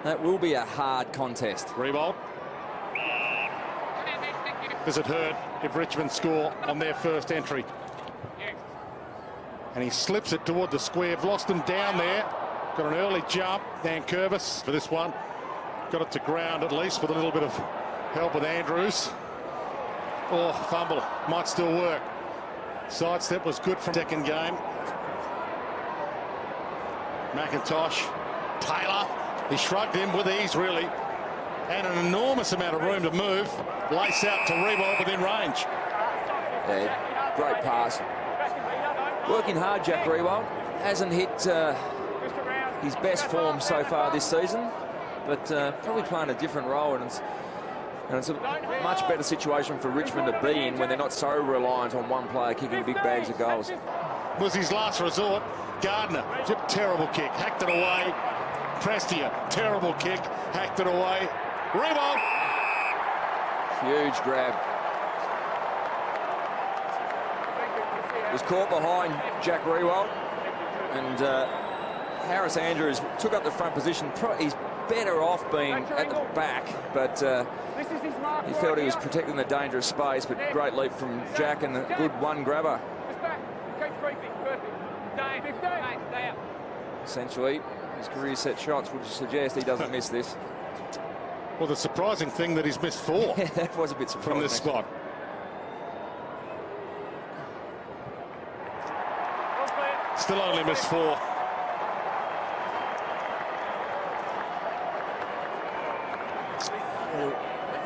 That will be a hard contest. Riewoldt. Does it hurt if Richmond score on their first entry? And he slips it toward the square. Lost him down there. Got an early jump. Dan Curvis for this one. Got it to ground at least with a little bit of help with Andrews. Oh, fumble. Might still work. Sidestep was good from second game. McIntosh. Taylor. He shrugged him with ease, really. And an enormous amount of room to move. Lace out to Riewoldt within range. Yeah, great pass. Working hard, Jack Riewoldt. Hasn't hit his best form so far this season, but probably playing a different role, and it's a much better situation for Richmond to be in when they're not so reliant on one player kicking big bags of goals. Was his last resort. Gardner, terrible kick, hacked it away. Prestia, terrible kick, hacked it away. Riewoldt. Huge grab. Was caught behind Jack Riewoldt, and Harris Andrews took up the front position. He's better off being at the back, but he felt he was protecting the dangerous space. But great leap from Jack and a good one grabber. Essentially, his career set shots would suggest he doesn't miss this. Well, the surprising thing that he's missed 4. Yeah, that was a bit surprising from this spot. Still only missed 4.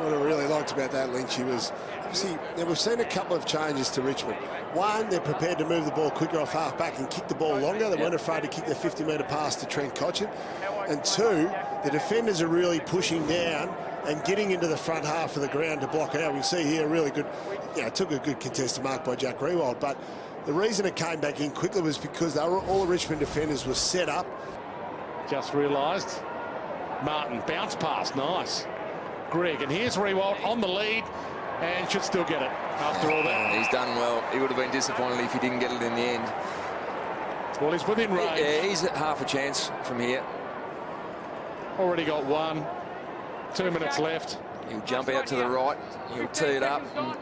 What I really liked about that, Lynchy, was obviously we've seen a couple of changes to Richmond. One, they're prepared to move the ball quicker off half-back and kick the ball longer. They weren't afraid to kick their 50-metre pass to Trent Cotchin. And 2, the defenders are really pushing down and getting into the front half of the ground to block it out. We can see here a really good, took a good contested mark by Jack Riewoldt, but the reason it came back in quickly was because all the Richmond defenders were set up. Just realised. Martin, bounce pass, nice. Greg, and here's Riewoldt on the lead and should still get it after all that. He's done well. He would have been disappointed if he didn't get it in the end. Well, he's within range. Yeah, he's at half a chance from here. Already got 1. 2 minutes left. He'll jump out to the right. He'll tee it up and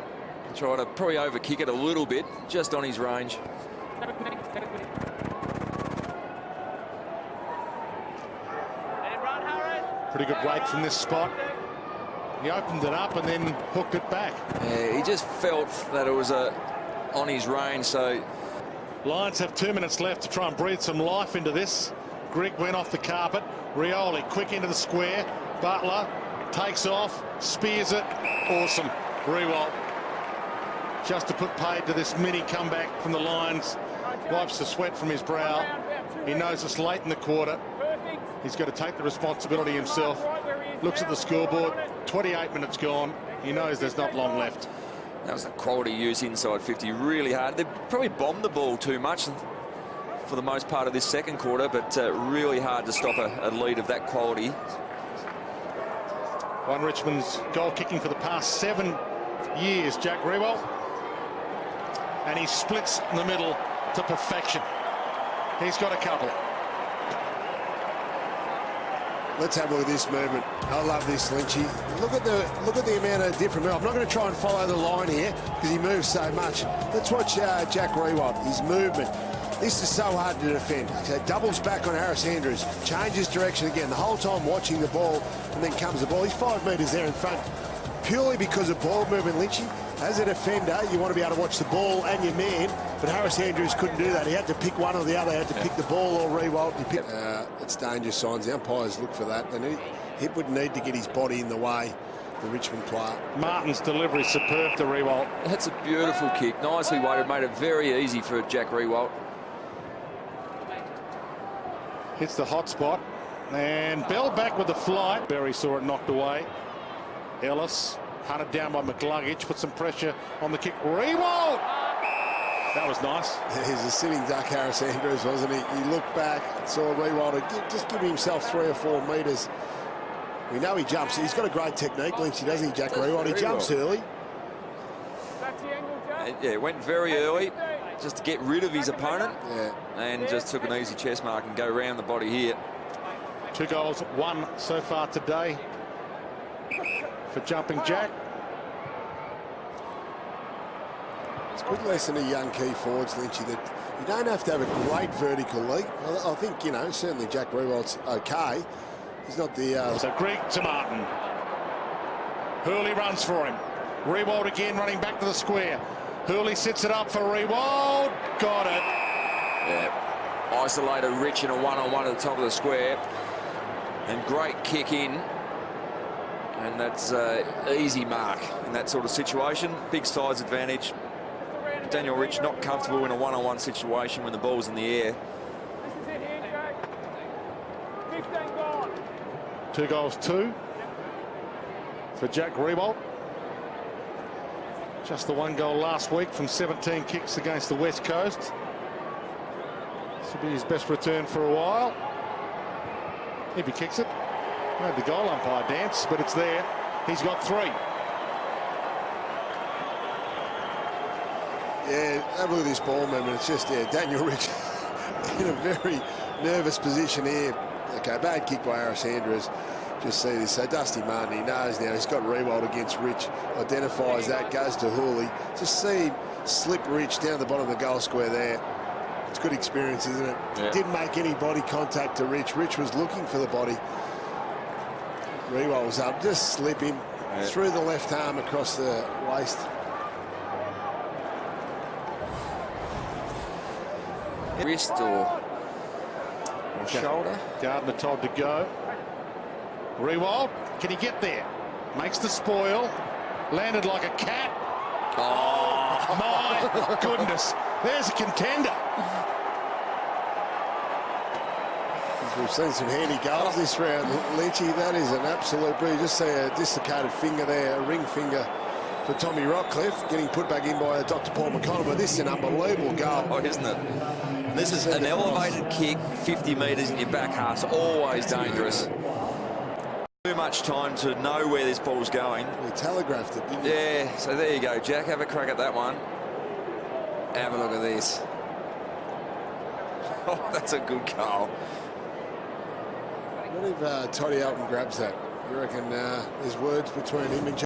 try to probably over-kick it a little bit, just on his range. Pretty good weight from this spot. He opened it up and then hooked it back. Yeah, he just felt that it was on his range, so... Lions have 2 minutes left to try and breathe some life into this. Grigg went off the carpet. Rioli quick into the square. Butler takes off, spears it. Awesome. Riewoldt. Just to put paid to this mini comeback from the Lions. Wipes the sweat from his brow. He knows it's late in the quarter. He's got to take the responsibility himself. Looks at the scoreboard. 28 minutes gone. He knows there's not long left. That was a quality use inside 50. Really hard. They probably bombed the ball too much for the most part of this second quarter, but really hard to stop a lead of that quality. One Richmond's goal kicking for the past 7 years, Jack Riewoldt. And he splits in the middle to perfection. He's got a couple. Let's have a look at this movement. I love this, Lynchy. Look at the amount of different move. I'm not going to try and follow the line here because he moves so much. Let's watch Jack Riewoldt, his movement. This is so hard to defend. So doubles back on Harris Andrews, changes direction again, the whole time watching the ball, and then comes the ball. He's 5 metres there in front, purely because of ball movement, Lynchy. As a defender, you want to be able to watch the ball and your man, but Harris Andrews couldn't do that. He had to pick one or the other. He had to pick the ball or Riewoldt. It's danger signs. The umpires look for that. He would need to get his body in the way, the Richmond player. Martin's delivery superb to Riewoldt. That's a beautiful kick. Nicely weighted. Made it very easy for Jack Riewoldt. Hits the hot spot. And Bell back with the flight. Berry saw it knocked away. Ellis hunted down by McCluggage. Put some pressure on the kick. Riewoldt! That was nice. He's a sitting duck, Harris Andrews, wasn't he? He looked back, saw Riewoldt just give himself 3 or 4 metres. We know he jumps. He's got a great technique, Lynchy, doesn't he, Jack Riewoldt? He jumps early. Yeah, went very early just to get rid of his opponent. Yeah. And just took an easy chest mark and go round the body here. 2 goals, 1 so far today for Jumping Jack. It's a good lesson to young key forwards, Lynchy, that you don't have to have a great vertical leap. I think, you know, certainly Jack Riewoldt's okay. He's not the... So Greg to Martin. Hurley runs for him. Riewoldt again running back to the square. Hurley sits it up for Riewoldt. Got it. Yeah. Isolated Rich in a one-on-one at the top of the square. And great kick in. And that's easy mark in that sort of situation. Big size advantage. Daniel Rich not comfortable in a one-on-one situation when the ball's in the air. 2 goals, 2 for Jack Riewoldt. Just the 1 goal last week from 17 kicks against the West Coast. This will be his best return for a while. If he kicks it. Made the goal umpire dance, but it's there. He's got 3. Yeah, have a look at this ball movement. It's just, yeah, Daniel Rich in a very nervous position here. Okay, bad kick by Harris Andrews. Just see this. So Dusty Martin, he knows now. He's got Riewoldt against Rich. Identifies that, goes to Hurley. Just see him slip Rich down the bottom of the goal square there. It's good experience, isn't it? Yeah. Didn't make any body contact to Rich. Rich was looking for the body. Riewoldt was up. Just slip him through the left arm across the waist. Wrist or shoulder. Gardner told to go. Riewoldt, can he get there? Makes the spoil. Landed like a cat. Oh, my goodness. There's a contender. We've seen some handy goals this round, Lynchy. That is an absolute breeze. Just see a dislocated finger there, a ring finger for Tommy Rockcliffe, getting put back in by Dr. Paul McConnell. But this is an unbelievable goal. Oh, isn't it? This is an elevated kick, 50 metres in your back half. It's always dangerous. Too much time to know where this ball's going. You telegraphed it, didn't you? Yeah, so there you go, Jack. Have a crack at that one. Have a look at this. Oh, that's a good goal. What if Toddy Elton grabs that? You reckon there's words between him and